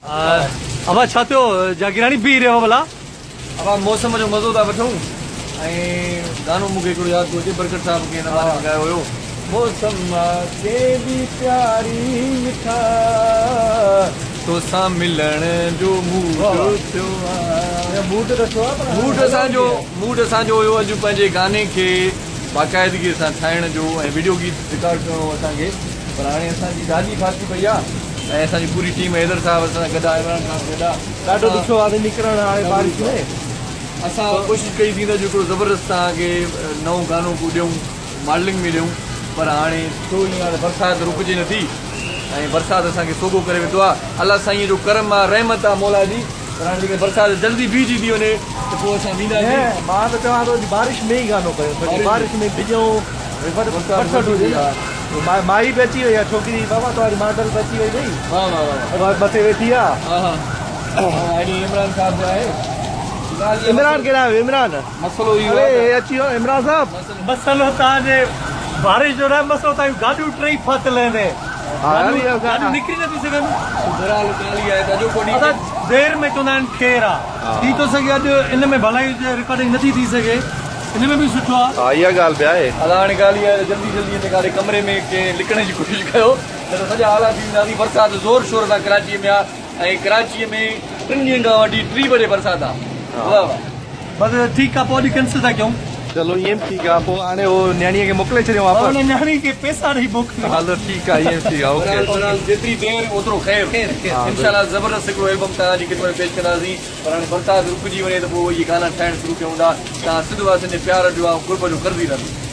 अब छा थियो जागीरानी बीह रहियो भला अब मौसम जो मज़ो था वठूं ऐं गानो मूंखे हिकिड़ो यादि थो अचे बरकत साहिब खे हिन बारे में ॻायो हुयो मौसम के भी प्यारी मिठा तोसां मिलण जो मूड थियो मूड असांजो हुयो अॼु पंहिंजे गाने खे बाक़ाइदगी सां ठाहिण जो ऐं वीडियो गीत रिकॉर्ड करिणो असांखे पर हाणे असांजी ॾाढी फासी पई आहे ऐं असांजी पूरी टीम हैदर साहब असां गॾु आहे इमरान साहब गॾु आहे ॾाढो ॾुखियो आहे निकिरणु हाणे बारिश में असां कोशिशि कई थी त हिकिड़ो ज़बरदस्त तव्हांखे नओं गानो को ॾियूं मॉडलिंग में ॾियूं पर हाणे छो ईअं हाणे बरसाति रुकिजे नथी ऐं बरसाति असांखे सोगो करे वेंदो आहे अलाह साईं जो करम आहे रहमत आहे मौला जी पर हाणे जेके बरसाति जल्दी बीहजी थी वञे त पोइ असां वेंदासीं मां त चवां थो बारिश में ई गानो कयो बारिश में भिजूं बरसाति हुजे माई बि अची वई आहे छोकिरी बाबा तुम्हारी मॉडल बि अची वई भई वाह वाह वाह मथे वेठी आहे हा हा इमरान साहब जो आहे इमरान कहिड़ा आहियो इमरान मसलो इहो अरे अची वियो इमरान साहब मसलो तव्हांजे बारिश जो न मसलो तव्हां गाॾियूं टई फाथल आहिनि गाॾियूं निकिरी नथी सघनि दराल काली आहे त अॼोको ॾींहुं असां देरि में चवंदा आहिनि खेर आहे थी थो सघे अॼु इन में भलाई रिकॉर्डिंग नथी थी सघे इन में बि सुठो आहे हा इहा ॻाल्हि बि आहे अलाह हाणे ॻाल्हि इहा जल्दी जल्दी हिन कारे कमरे में कंहिं लिकण जी कोशिशि कयो न त सॼा हालात थी वेंदासीं बरसाति ज़ोर शोर सां कराचीअ में आहे ऐं कराचीअ में 3 ॾींहंनि खां वठी 3 बजे बरसाति आहे वाह वाह बसि ठीकु आहे पोइ अॼु कैंसिल था कयूं चलो ईअं बि ठीकु आहे पोइ हाणे उहो नियाणीअ खे मोकिले छॾियूं हुन वापसि नियाणी खे पैसा ॾेई मोकिलियो हलो ठीकु आहे ईअं ठीकु आहे ओके जेतिरी देरि ओतिरो ख़ैरु इंशाल्लाह ज़बरदस्त हिकिड़ो एल्बम तव्हांजी ख़िदमत पेश कंदासीं पर हाणे बरसाति रुकिजी वञे त पोइ इहे गाना ठाहिणु शुरू कयूं था तव्हां सिधो आहे प्यार जो आहे कुर्ब जो करंदी रहंदी